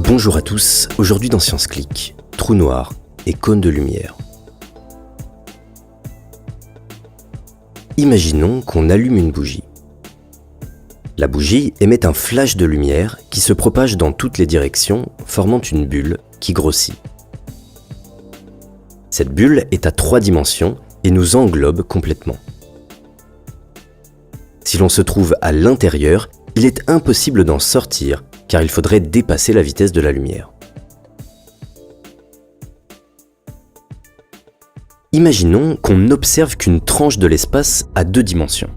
Bonjour à tous, aujourd'hui dans Science Click, trou noir et cône de lumière. Imaginons qu'on allume une bougie. La bougie émet un flash de lumière qui se propage dans toutes les directions, formant une bulle qui grossit. Cette bulle est à 3 dimensions et nous englobe complètement. Si l'on se trouve à l'intérieur, il est impossible d'en sortir car il faudrait dépasser la vitesse de la lumière. Imaginons qu'on n'observe qu'une tranche de l'espace à 2 dimensions.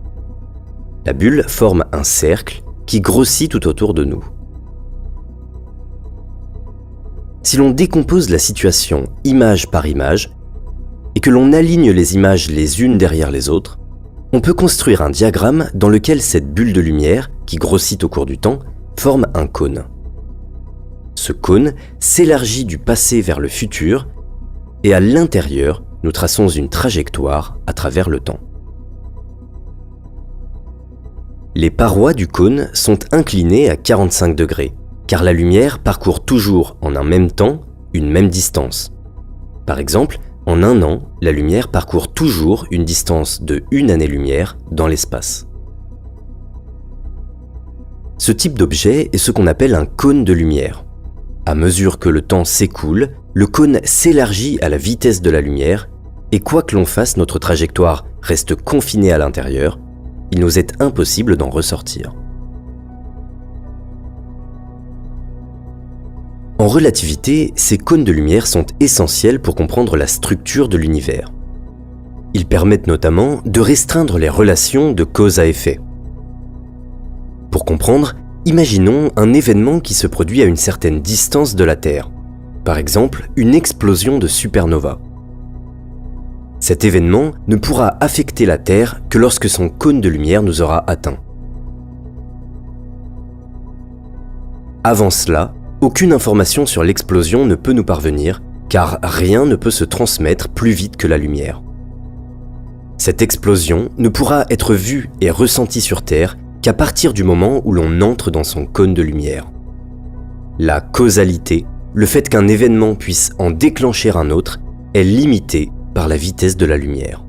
La bulle forme un cercle qui grossit tout autour de nous. Si l'on décompose la situation image par image et que l'on aligne les images les unes derrière les autres, on peut construire un diagramme dans lequel cette bulle de lumière, qui grossit au cours du temps, forme un cône. Ce cône s'élargit du passé vers le futur et à l'intérieur, nous traçons une trajectoire à travers le temps. Les parois du cône sont inclinées à 45 degrés, car la lumière parcourt toujours en un même temps une même distance. Par exemple, en un an, la lumière parcourt toujours une distance de 1 année-lumière dans l'espace. Ce type d'objet est ce qu'on appelle un cône de lumière. À mesure que le temps s'écoule, le cône s'élargit à la vitesse de la lumière et quoi que l'on fasse, notre trajectoire reste confinée à l'intérieur. Il nous est impossible d'en ressortir. En relativité, ces cônes de lumière sont essentiels pour comprendre la structure de l'univers. Ils permettent notamment de restreindre les relations de cause à effet. Pour comprendre, imaginons un événement qui se produit à une certaine distance de la Terre. Par exemple, une explosion de supernova. Cet événement ne pourra affecter la Terre que lorsque son cône de lumière nous aura atteints. Avant cela, aucune information sur l'explosion ne peut nous parvenir, car rien ne peut se transmettre plus vite que la lumière. Cette explosion ne pourra être vue et ressentie sur Terre qu'à partir du moment où l'on entre dans son cône de lumière. La causalité, le fait qu'un événement puisse en déclencher un autre, est limité par la vitesse de la lumière.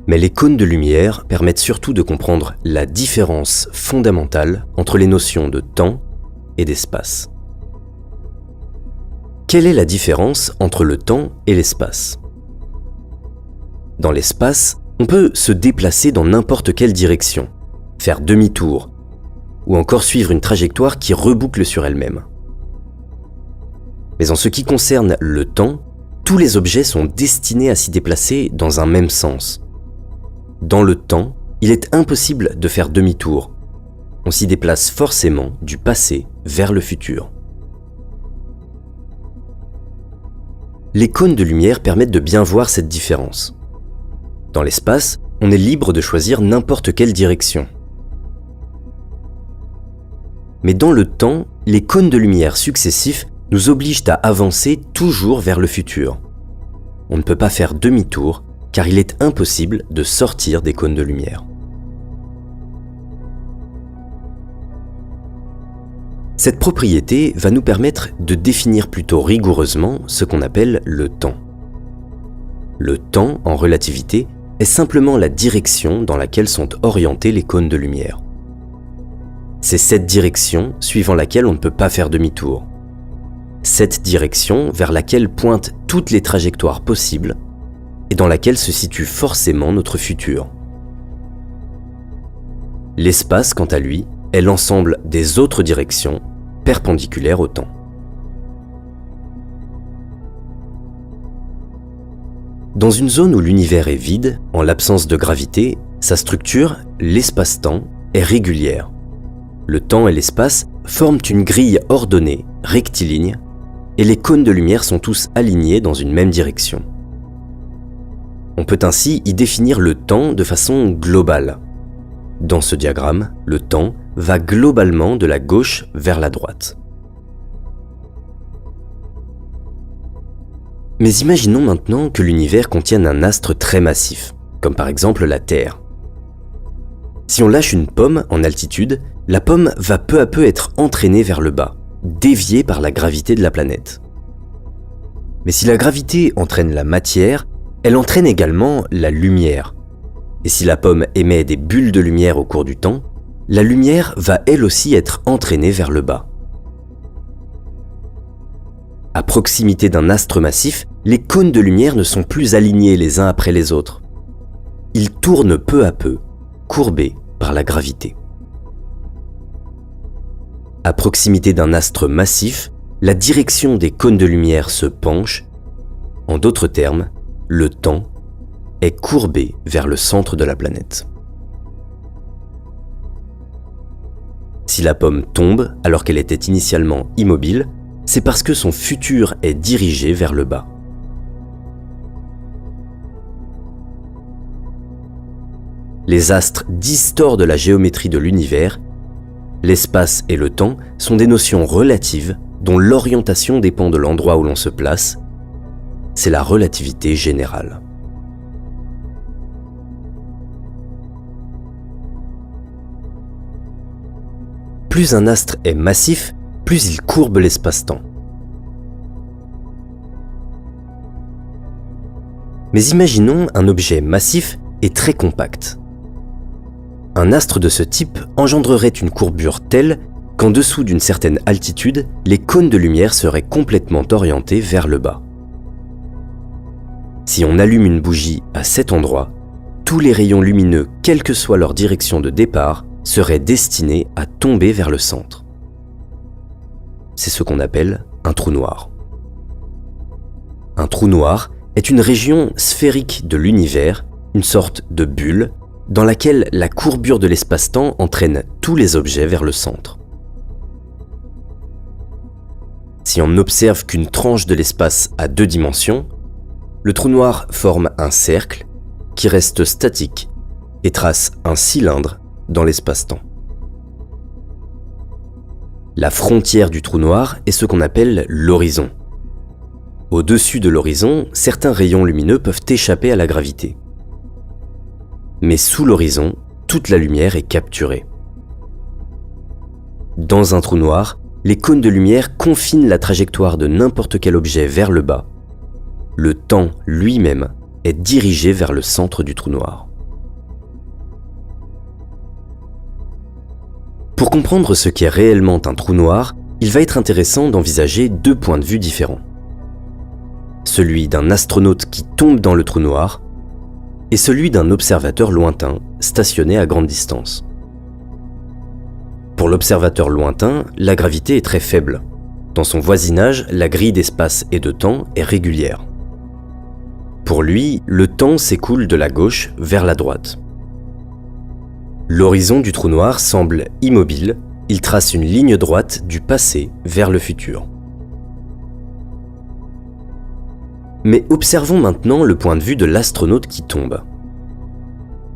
Mais les cônes de lumière permettent surtout de comprendre la différence fondamentale entre les notions de temps et d'espace. Quelle est la différence entre le temps et l'espace ? Dans l'espace, on peut se déplacer dans n'importe quelle direction, faire demi-tour, ou encore suivre une trajectoire qui reboucle sur elle-même. Mais en ce qui concerne le temps, tous les objets sont destinés à s'y déplacer dans un même sens. Dans le temps, il est impossible de faire demi-tour. On s'y déplace forcément du passé vers le futur. Les cônes de lumière permettent de bien voir cette différence. Dans l'espace, on est libre de choisir n'importe quelle direction. Mais dans le temps, les cônes de lumière successifs nous obligent à avancer toujours vers le futur. On ne peut pas faire demi-tour car il est impossible de sortir des cônes de lumière. Cette propriété va nous permettre de définir plutôt rigoureusement ce qu'on appelle le temps. Le temps, en relativité, est simplement la direction dans laquelle sont orientés les cônes de lumière. C'est cette direction suivant laquelle on ne peut pas faire demi-tour. Cette direction vers laquelle pointent toutes les trajectoires possibles et dans laquelle se situe forcément notre futur. L'espace, quant à lui, est l'ensemble des autres directions perpendiculaires au temps. Dans une zone où l'univers est vide, en l'absence de gravité, sa structure, l'espace-temps, est régulière. Le temps et l'espace forment une grille ordonnée, rectiligne, et les cônes de lumière sont tous alignés dans une même direction. On peut ainsi y définir le temps de façon globale. Dans ce diagramme, le temps va globalement de la gauche vers la droite. Mais imaginons maintenant que l'univers contienne un astre très massif, comme par exemple la Terre. Si on lâche une pomme en altitude, la pomme va peu à peu être entraînée vers le bas, déviée par la gravité de la planète. Mais si la gravité entraîne la matière, elle entraîne également la lumière. Et si la pomme émet des bulles de lumière au cours du temps, la lumière va elle aussi être entraînée vers le bas. À proximité d'un astre massif, les cônes de lumière ne sont plus alignés les uns après les autres. Ils tournent peu à peu, courbés par la gravité. À proximité d'un astre massif, la direction des cônes de lumière se penche. En d'autres termes, le temps est courbé vers le centre de la planète. Si la pomme tombe alors qu'elle était initialement immobile, c'est parce que son futur est dirigé vers le bas. Les astres distordent la géométrie de l'univers. L'espace et le temps sont des notions relatives dont l'orientation dépend de l'endroit où l'on se place. C'est la relativité générale. Plus un astre est massif, plus il courbe l'espace-temps. Mais imaginons un objet massif et très compact. Un astre de ce type engendrerait une courbure telle qu'en dessous d'une certaine altitude, les cônes de lumière seraient complètement orientés vers le bas. Si on allume une bougie à cet endroit, tous les rayons lumineux, quelle que soit leur direction de départ, seraient destinés à tomber vers le centre. C'est ce qu'on appelle un trou noir. Un trou noir est une région sphérique de l'univers, une sorte de bulle, dans laquelle la courbure de l'espace-temps entraîne tous les objets vers le centre. Si on n'observe qu'une tranche de l'espace à 2 dimensions, le trou noir forme un cercle qui reste statique et trace un cylindre dans l'espace-temps. La frontière du trou noir est ce qu'on appelle l'horizon. Au-dessus de l'horizon, certains rayons lumineux peuvent échapper à la gravité. Mais sous l'horizon, toute la lumière est capturée. Dans un trou noir, les cônes de lumière confinent la trajectoire de n'importe quel objet vers le bas. Le temps lui-même est dirigé vers le centre du trou noir. Pour comprendre ce qu'est réellement un trou noir, il va être intéressant d'envisager 2 points de vue différents. Celui d'un astronaute qui tombe dans le trou noir et celui d'un observateur lointain stationné à grande distance. Pour l'observateur lointain, la gravité est très faible. Dans son voisinage, la grille d'espace et de temps est régulière. Pour lui, le temps s'écoule de la gauche vers la droite. L'horizon du trou noir semble immobile, il trace une ligne droite du passé vers le futur. Mais observons maintenant le point de vue de l'astronaute qui tombe.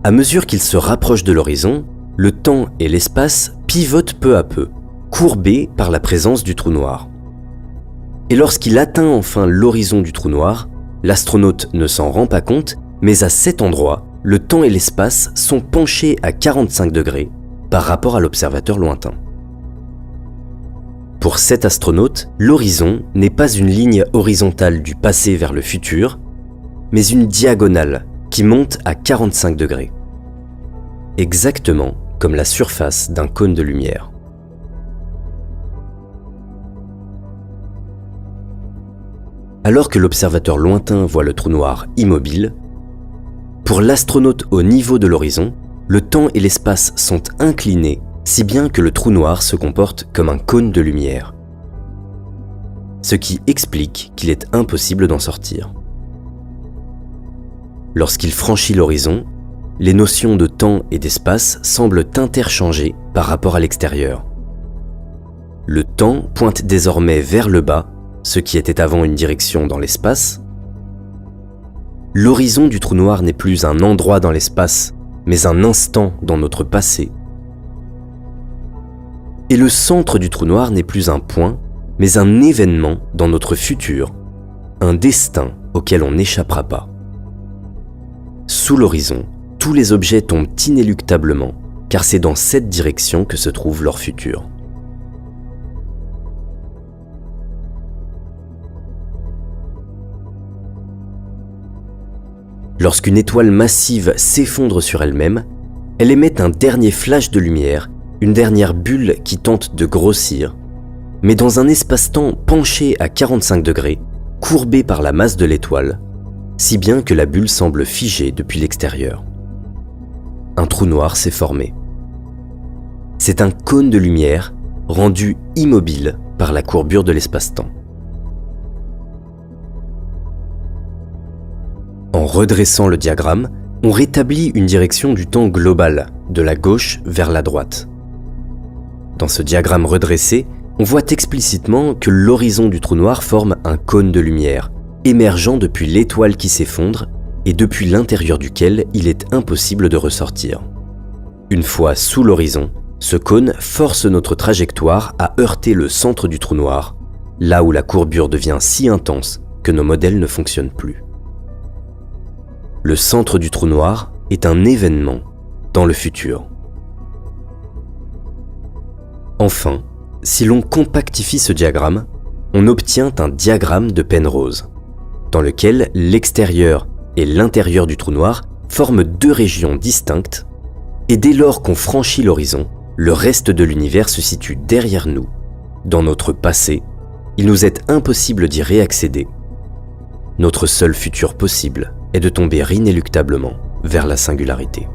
À mesure qu'il se rapproche de l'horizon, le temps et l'espace pivotent peu à peu, courbés par la présence du trou noir. Et lorsqu'il atteint enfin l'horizon du trou noir, l'astronaute ne s'en rend pas compte, mais à cet endroit, le temps et l'espace sont penchés à 45 degrés par rapport à l'observateur lointain. Pour cet astronaute, l'horizon n'est pas une ligne horizontale du passé vers le futur, mais une diagonale qui monte à 45 degrés. Exactement comme la surface d'un cône de lumière. Alors que l'observateur lointain voit le trou noir immobile, pour l'astronaute au niveau de l'horizon, le temps et l'espace sont inclinés si bien que le trou noir se comporte comme un cône de lumière. Ce qui explique qu'il est impossible d'en sortir. Lorsqu'il franchit l'horizon, les notions de temps et d'espace semblent interchangées par rapport à l'extérieur. Le temps pointe désormais vers le bas, ce qui était avant une direction dans l'espace. L'horizon du trou noir n'est plus un endroit dans l'espace, mais un instant dans notre passé. Et le centre du trou noir n'est plus un point, mais un événement dans notre futur, un destin auquel on n'échappera pas. Sous l'horizon, tous les objets tombent inéluctablement, car c'est dans cette direction que se trouve leur futur. Lorsqu'une étoile massive s'effondre sur elle-même, elle émet un dernier flash de lumière, une dernière bulle qui tente de grossir, mais dans un espace-temps penché à 45 degrés, courbé par la masse de l'étoile, si bien que la bulle semble figée depuis l'extérieur. Un trou noir s'est formé. C'est un cône de lumière rendu immobile par la courbure de l'espace-temps. En redressant le diagramme, on rétablit une direction du temps globale, de la gauche vers la droite. Dans ce diagramme redressé, on voit explicitement que l'horizon du trou noir forme un cône de lumière, émergeant depuis l'étoile qui s'effondre et depuis l'intérieur duquel il est impossible de ressortir. Une fois sous l'horizon, ce cône force notre trajectoire à heurter le centre du trou noir, là où la courbure devient si intense que nos modèles ne fonctionnent plus. Le centre du trou noir est un événement dans le futur. Enfin, si l'on compactifie ce diagramme, on obtient un diagramme de Penrose, dans lequel l'extérieur et l'intérieur du trou noir forment deux régions distinctes, et dès lors qu'on franchit l'horizon, le reste de l'univers se situe derrière nous. Dans notre passé, il nous est impossible d'y réaccéder. Notre seul futur possible est de tomber inéluctablement vers la singularité.